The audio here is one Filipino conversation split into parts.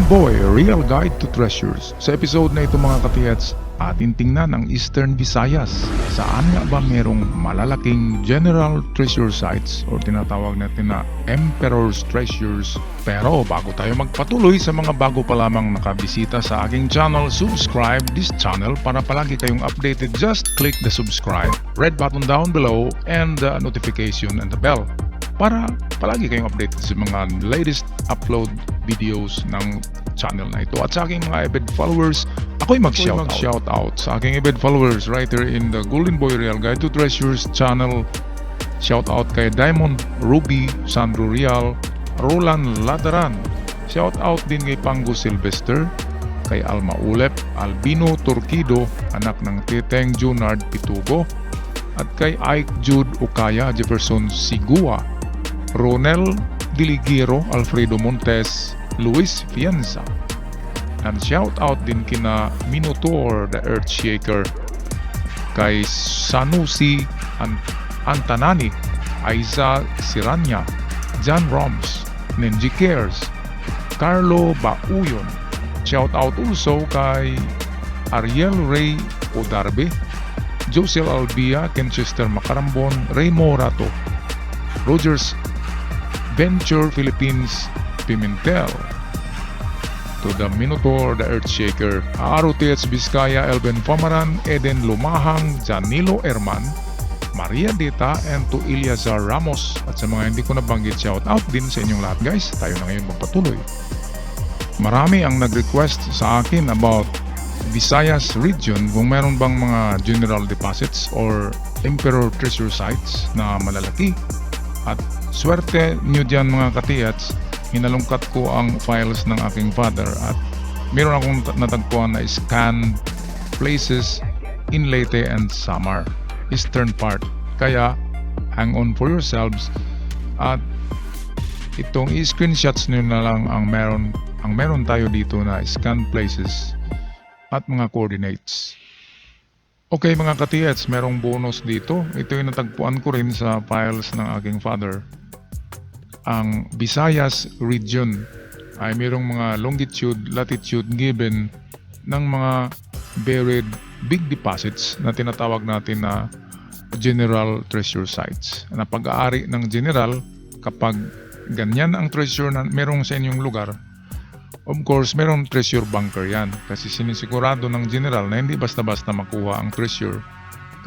Boy, Real Guide to Treasures. Sa episode na ito mga katiyats, atin tingnan ang Eastern Visayas. Saan nga ba merong malalaking general treasure sites o tinatawag natin na Emperor's Treasures. Pero bago tayo magpatuloy sa mga bago pa lamang nakabisita sa aking channel, subscribe this channel para palagi kayong updated. Just click the subscribe, red button down below and the notification and the bell para palagi kayong updated sa mga latest upload videos ng channel na ito. At sa aking mga avid followers, ako'y mag-shout out sa aking avid followers right here in the Golden Boy Real Guide to Treasures channel. Shout out kay Diamond Ruby, Sandro Real, Roland Ladaran. Shout out din kay Pango Sylvester, kay Alma Ulep, Albino Turquido, anak ng Titeng Junard Pitubo, at kay Ike Jude Ukaya, Jefferson Sigua, Ronel Diligiro, Alfredo Montes, Luis Fianza. And shout out din kina Minotaur the Earthshaker, kay Sanusi Antanani, Aiza Siranya, John Roms, Nenji Cares, Carlo Bauyon. Shout out also kay Ariel Ray Odarbe, Josel Albia, Kenchester Macarambon, Ray Morato, Rogers Venture Philippines Pimentel, to the Minotaur the Earthshaker, ROTH Vizcaya, Elben Famaran, Eden Lumahang, Janilo Erman, Maria Dita, and to Eliazar Ramos. At sa mga hindi ko nabanggit, shout out din sa inyong lahat guys. Tayo na ngayon magpatuloy. Marami ang nag-request sa akin about Visayas region kung meron bang mga general deposits or emperor treasure sites na malalaki. At swerte nyo dyan mga katiyats, hinalungkat ko ang files ng aking father at meron akong natagpuan na scanned places in Leyte and Samar, eastern part. Kaya hang on for yourselves at itong i-screenshots nyo na lang ang meron tayo dito na scanned places at mga coordinates. Okay mga katiyats, merong bonus dito. Ito yung natagpuan ko rin sa files ng aking father. Ang Visayas region ay mayroong mga longitude, latitude given ng mga buried big deposits na tinatawag natin na general treasure sites. Na pag-aari ng general, kapag ganyan ang treasure na merong sa inyong lugar, of course, merong treasure bunker yan kasi sinisigurado ng general na hindi basta-basta makuha ang treasure.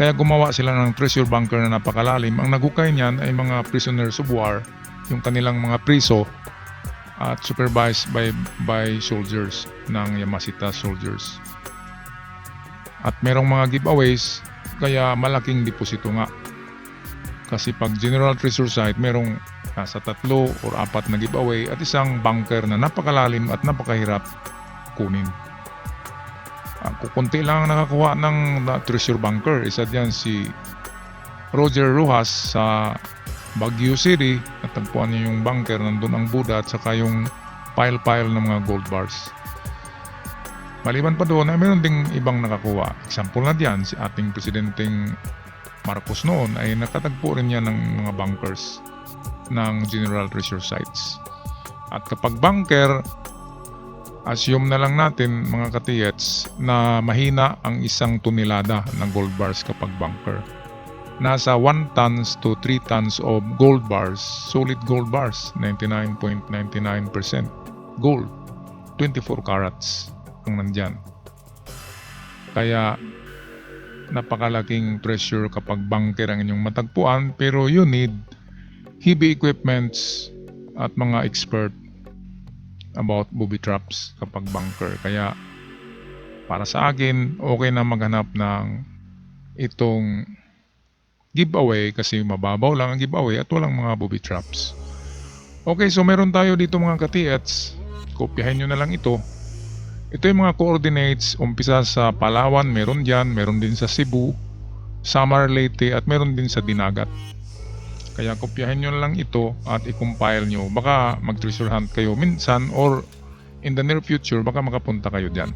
Kaya gumawa sila ng treasure bunker na napakalalim. Ang nagukay niyan ay mga prisoners of war, yung kanilang mga priso at supervised by soldiers ng Yamashita soldiers. At merong mga giveaways kaya malaking deposito nga. Kasi pag general treasure site, merong nasa 3 or 4 na giveaway at isang bunker na napakalalim at napakahirap kunin. Kukunti lang ang nakakuha ng treasure bunker. Isa diyan si Roger Rojas sa Baguio City. Natagpuan niya yung bunker, nandun ang Buddha at saka yung pile-pile ng mga gold bars. Maliban pa doon ay meron ding ibang nakakuha. Example na diyan, si ating presidenteng Marcos noon ay nakatagpo rin niya ng mga bunkers ng general treasure sites. At kapag bunker, assume na lang natin mga katiyets na mahina ang 1 tonelada ng gold bars kapag bunker. Nasa 1 tons to 3 tons of gold bars, solid gold bars, 99.99% gold, 24 carats ang nandyan. Kaya napakalaking treasure kapag bunker ang inyong matagpuan, pero you need heavy equipments at mga expert about booby traps kapag bunker. Kaya para sa akin, okay na maghanap ng itong giveaway kasi mababaw lang ang giveaway at walang mga booby traps. Okay, so meron tayo dito mga katiyats. Kopyahin nyo na lang ito. Ito yung mga coordinates. Umpisa sa Palawan, meron dyan. Meron din sa Cebu, Samar, Leyte at meron din sa Dinagat. Kaya kopyahin nyo lang ito at i-compile nyo. Baka mag-treasure hunt kayo minsan or in the near future baka makapunta kayo dyan.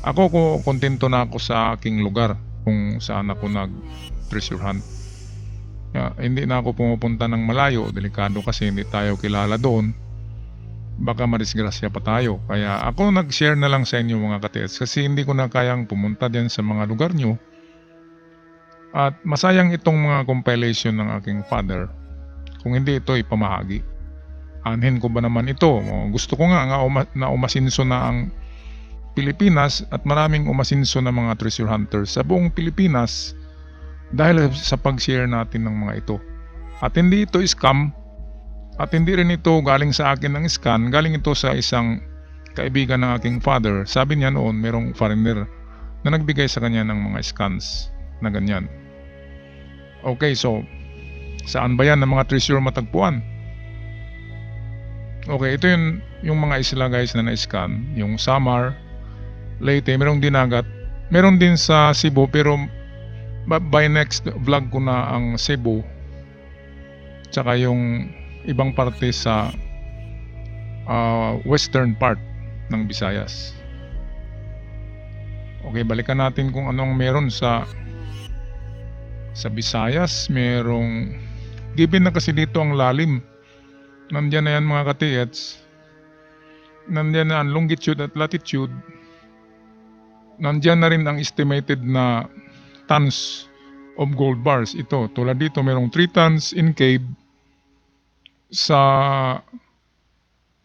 Ako kontento na ako sa aking lugar kung saan ako nag-treasure hunt. Hindi na ako pumupunta ng malayo. Delikado kasi hindi tayo kilala doon. baka madisgrasya pa tayo. Kaya ako nag-share na lang sa inyo mga katiets kasi hindi ko na kayang pumunta din sa mga lugar nyo. At masayang itong mga compilation ng aking father kung hindi ito ipamahagi. Anhin ko ba naman ito? Gusto ko nga na umasinso na ang Pilipinas at maraming umasinso na mga treasure hunters sa buong Pilipinas dahil sa pag-share natin ng mga ito. At hindi ito scam at hindi rin ito galing sa akin ng scan, galing ito sa isang kaibigan ng aking father. Sabi niya noon merong foreigner na nagbigay sa kanya ng mga scans na ganyan. Okay, so saan ba yan ng mga treasure matagpuan? Okay, ito yung mga isla guys na na-scan. Yung Samar, Leyte, merong Dinagat. Meron din sa Cebu pero by next vlog ko na ang Cebu. Tsaka yung ibang parte sa western part ng Visayas. Okay, balikan natin kung anong meron sa Visayas. Merong given na kasi dito ang lalim. Nandiyan na yan mga katiets. Nandiyan na ang longitude at latitude. Nandiyan na rin ang estimated na tons of gold bars. Ito, tulad dito merong 3 tons in cave sa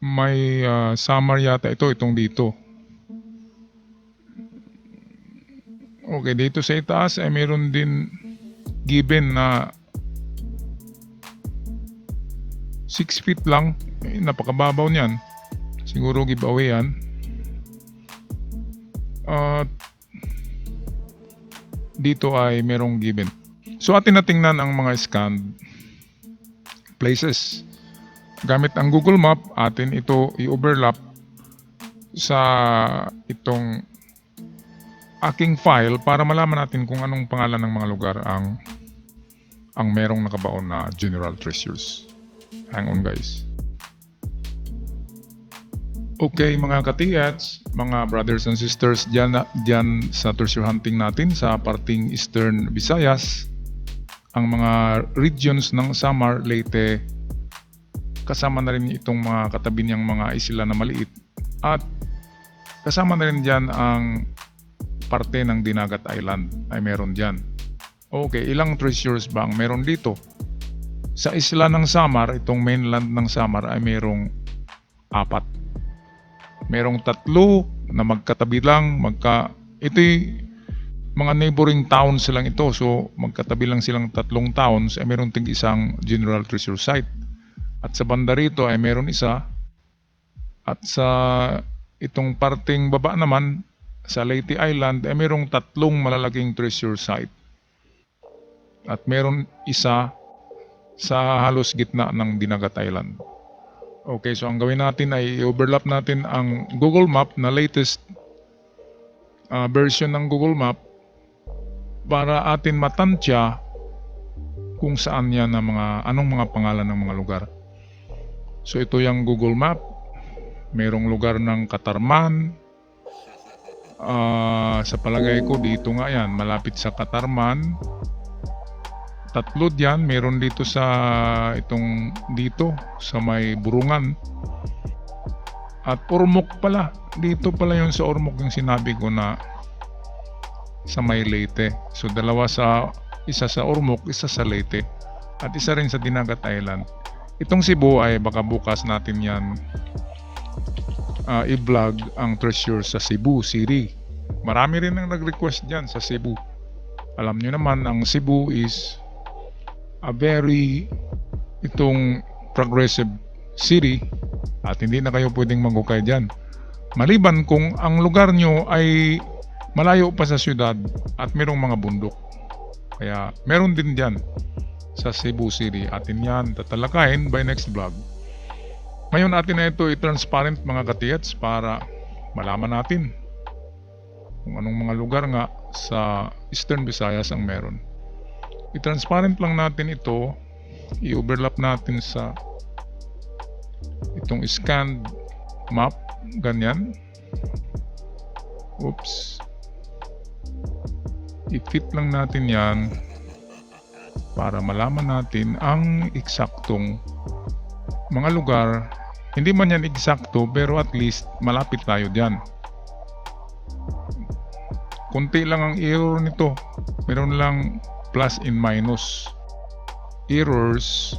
may Samar yata itong dito. Okay, dito sa itaas ay meron din given na 6 feet lang. Napakababaw niyan. Siguro giveaway yan. Dito ay merong given. So atin na tingnan ang mga scanned places. Gamit ang Google Map, atin ito i-overlap sa itong aking file para malaman natin kung anong pangalan ng mga lugar ang merong nakabaon na general treasures. Hang on guys. Okay mga katiyats, mga brothers and sisters dyan sa treasure hunting natin sa parting Eastern Visayas, ang mga regions ng Samar, Leyte, kasama na rin itong mga katabi niyang mga isla na maliit at kasama na rin dyan ang parte ng Dinagat Island ay meron dyan. Okay, ilang treasures ba ang meron dito? Sa isla ng Samar, itong mainland ng Samar ay merong 4. Merong 3 na magkatabi lang, ito'y mga neighboring towns lang ito. So magkatabi lang silang 3 towns ay meron ting isang general treasure site. At sa banda rito ay meron isa. At sa itong parting baba naman, sa Leyte Island ay merong 3 malalaking treasure site. At meron isa sa halos gitna ng Dinagat Island. Okay, so ang gawin natin ay i-overlap natin ang Google Map na latest version ng Google Map para atin matansya kung saan yan anong mga pangalan ng mga lugar. So ito yung Google Map. Merong lugar ng Katarman. Sa palagay ko dito nga yan, malapit sa Katarman. 3 diyan, meron dito sa dito sa may Burungan. At Ormoc pala. Dito pala yung sa Ormoc yung sinabi ko na sa may Leyte. So isa sa Ormoc, isa sa Leyte. At isa rin sa Dinagat Island. Itong Cebu ay baka bukas natin yan i-vlog ang treasure sa Cebu City. Marami rin ang nag-request dyan sa Cebu. Alam nyo naman, ang Cebu is a very progressive city at hindi na kayo pwedeng maghukay dyan. Maliban kung ang lugar nyo ay malayo pa sa syudad at merong mga bundok. Kaya meron din dyan sa Cebu City. Atin yan tatalakayin by next vlog. Ngayon atin na ito i-transparent mga katiyats para malaman natin kung anong mga lugar nga sa Eastern Visayas ang meron. I-transparent lang natin ito, i-overlap natin sa itong scanned map, ganyan. Oops. I-fit lang natin yan para malaman natin ang eksaktong mga lugar Hindi man yan eksakto pero at least malapit tayo dyan. Kunti lang ang error nito. Meron lang plus and minus errors.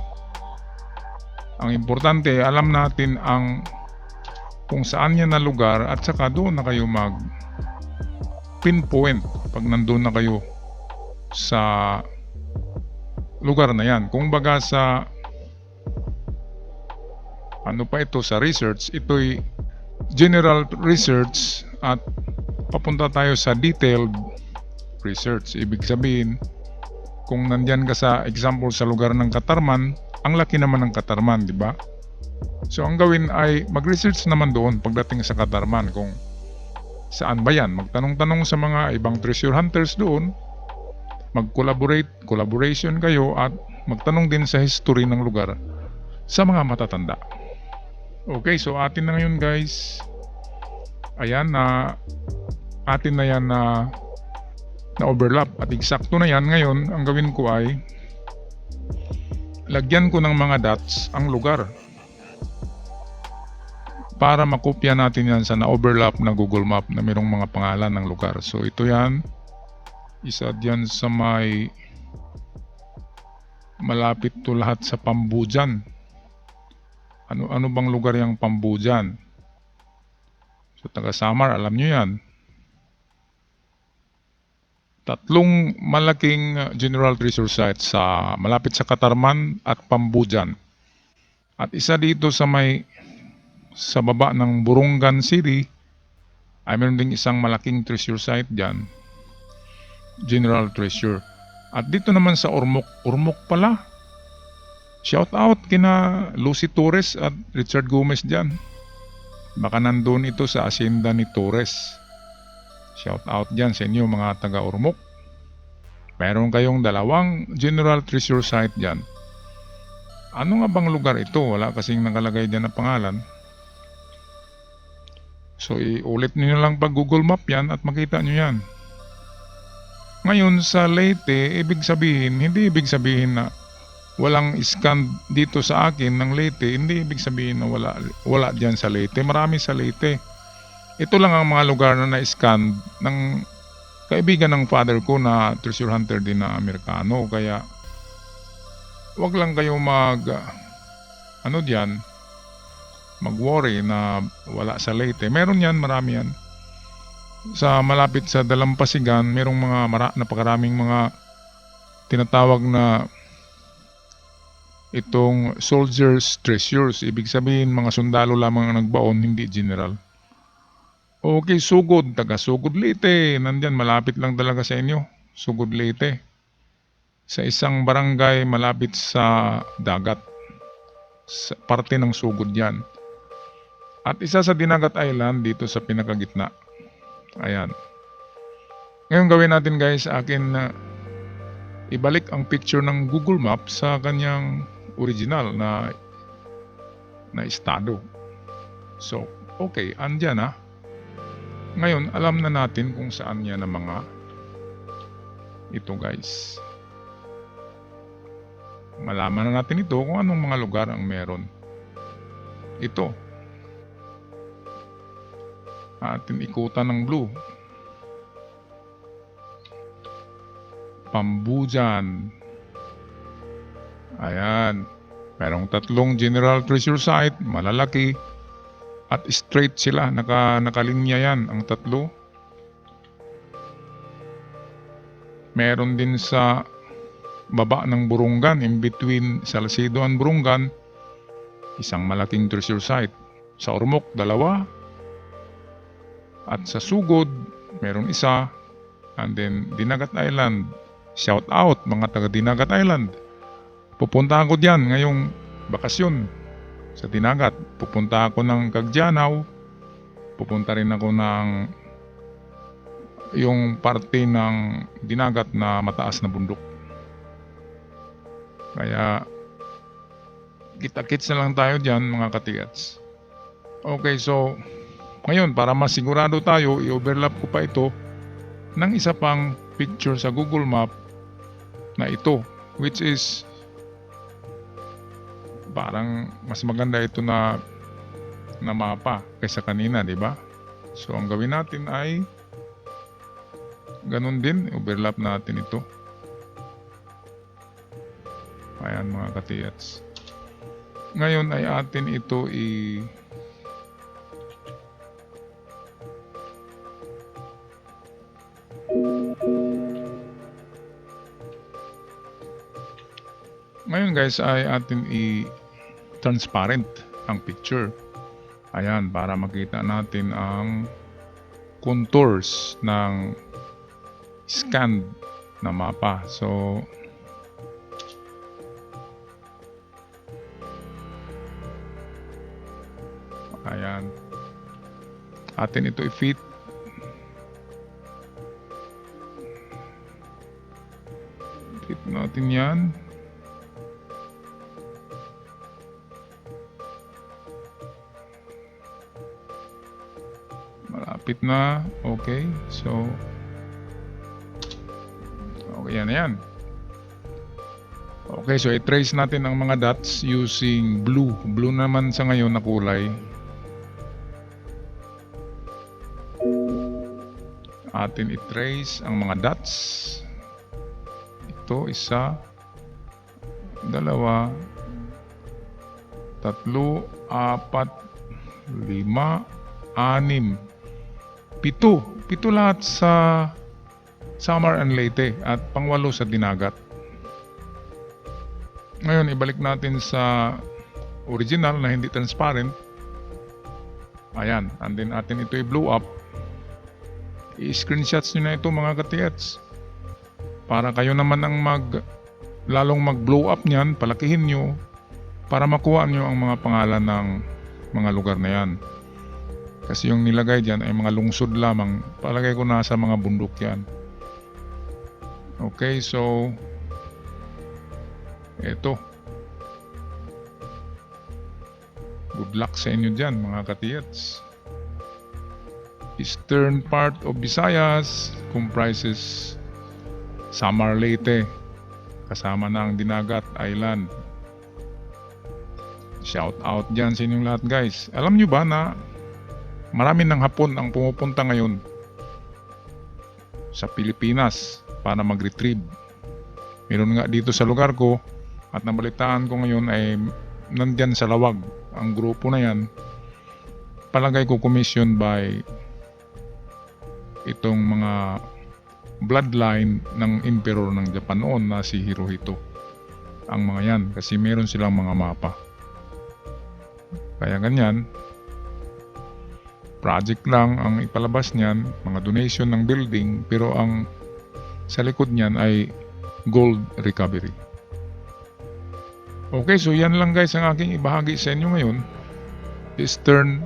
Ang importante, alam natin ang kung saan yan na lugar at saka doon na kayo mag pinpoint pag nandun na kayo sa lugar na yan. Kung baga sa ano pa ito sa research, ito'y general research at papunta tayo sa detailed research. Ibig sabihin, kung nandyan ka sa example sa lugar ng Katarman, ang laki naman ng Katarman, di ba? So ang gawin ay mag-research naman doon pagdating sa Katarman kung saan ba yan. Magtanong-tanong sa mga ibang treasure hunters doon, collaboration kayo at magtanong din sa history ng lugar sa mga matatanda. Okay, so atin na ngayon guys. Ayan na atin na yan na overlap at eksakto na yan. Ngayon ang gawin ko ay lagyan ko ng mga dots ang lugar para makopya natin yan sa na-overlap na Google Map na mayroong mga pangalan ng lugar. So ito yan, isa dyan sa may malapit to lahat sa Pambujan. Ano bang lugar yung Pambujan? So taga Samar, alam nyo yan. Tatlong malaking general treasure sites sa malapit sa Katarman at Pambujan. At isa dito sa may sa baba ng Burungan City ay meron ding isang malaking treasure site dyan, general treasure. At dito naman sa Ormoc pala, shout out kina Lucy Torres at Richard Gomez dyan. Baka nandun ito sa asyenda ni Torres. Shout out dyan sa inyo mga taga Ormoc. Meron kayong dalawang general treasure site dyan. Ano nga bang lugar ito? Wala kasing nakalagay dyan na pangalan. So iulit niyo lang pag Google Map yan at makita nyo yan. Ngayon sa Leyte, hindi ibig sabihin na walang scan dito sa akin ng Leyte. Hindi ibig sabihin na wala dyan sa Leyte. Marami sa Leyte. Ito lang ang mga lugar na na-scan ng kaibigan ng father ko na treasure hunter din na Amerikano. Kaya wag lang kayo mag-worry na wala sa Leyte. Meron yan, marami yan. Sa malapit sa Dalampasigan, merong mga napakaraming mga tinatawag na itong soldiers treasures. Ibig sabihin, mga sundalo lamang ang nagbaon, hindi general. Okay, Sugod, taga Sugod Leyte. Nandyan, malapit lang talaga sa inyo. Sugod Leyte. Sa isang barangay malapit sa dagat. Sa parte ng Sugod yan. At isa sa Dinagat Island dito sa pinakagitna. Ayan. Ngayon gawin natin guys, akin na ibalik ang picture ng Google Map sa kanyang original na estado. So, okay, andyan ha. Ngayon, alam na natin kung saan yan ang mga ito guys. Malaman na natin ito kung anong mga lugar ang meron. Ito. Atin ikutan ng blue. Pambujan. Ayan. Merong tatlong general treasure site, malalaki. At straight sila, nakalinya yan ang tatlo. Meron din sa baba ng Burungan, in between Salcedo and Burungan, isang malaking treasure site. Sa Ormoc, dalawa. At sa Sugod, meron isa. And then, Dinagat Island. Shout out mga taga Dinagat Island. Pupunta ako diyan ngayong bakasyon sa Dinagat. Pupunta ako ng Cagdianaw. Pupunta rin ako ng yung parte ng Dinagat na mataas na bundok. Kaya kita-kits na lang tayo diyan mga katigats. Okay, so ngayon para masigurado tayo, i-overlap ko pa ito ng isa pang picture sa Google Map na ito, which is parang mas maganda ito na na mapa kaysa kanina, di ba? So ang gawin natin ay ganun din, overlap natin ito. Ayan mga katiyats. Ngayon ay atin ito Ngayon guys ay atin i-transparent ang picture. Ayan, para makita natin ang contours ng scanned na mapa. So ayan, atin ito i-fit. Fit natin yan. Malapit na. Okay. So okay, yan na yan. Okay, so i-trace natin ang mga dots using blue. Blue naman sa ngayon na kulay. Atin i-trace ang mga dots. Ito, 1, 2, 3, 4, 5, 6, 7 lahat sa Samar and Leyte at pang-8 sa Dinagat. Ngayon, ibalik natin sa original na hindi transparent. Ayan, and then atin ito i-blow up. I-screenshots nyo na ito mga katiyats. Para kayo naman ang lalong mag-blow up niyan, palakihin nyo para makuha nyo ang mga pangalan ng mga lugar na yan. Kasi yung nilagay dyan ay mga lungsod lamang. Palagay ko nasa mga bundok yan. Okay, so eto. Good luck sa inyo dyan mga katiyats. Eastern part of Visayas comprises Samar, Leyte, kasama na ang Dinagat Island. Shout out dyan sa inyong lahat guys. Alam nyo ba na marami ng Hapon ang pumupunta ngayon sa Pilipinas para mag-retrieve. Meron nga dito sa lugar ko at nabalitaan ko ngayon ay nandyan sa Lawag ang grupo na yan. Palagay ko commissioned by itong mga bloodline ng emperor ng Japan noon na si Hirohito. Ang mga yan kasi meron silang mga mapa. Kaya ganyan, project lang ang ipalabas niyan, mga donation ng building, pero ang sa likod niyan ay gold recovery. Okay, so yan lang guys ang aking ibahagi sa inyo ngayon. Eastern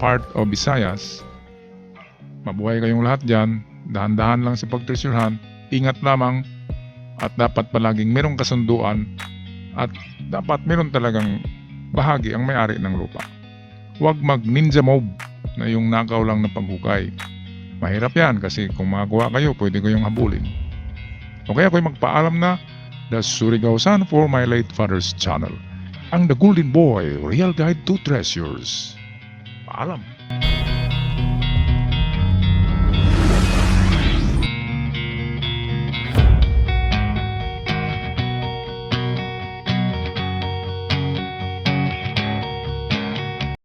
part of Visayas. Mabuhay kayong lahat dyan. Dahan-dahan lang sa pagtreasurehan. Ingat lamang at dapat palaging merong kasunduan at dapat meron talagang bahagi ang may-ari ng lupa. Huwag mag-ninja move na yung nakaw lang na paghukay. Mahirap yan kasi kung magawa kayo, pwede kayong habulin. Okay, ako'y magpaalam na. The Surigao-san for my late father's channel. Ang The Golden Boy, Real Guide to Treasures. Paalam.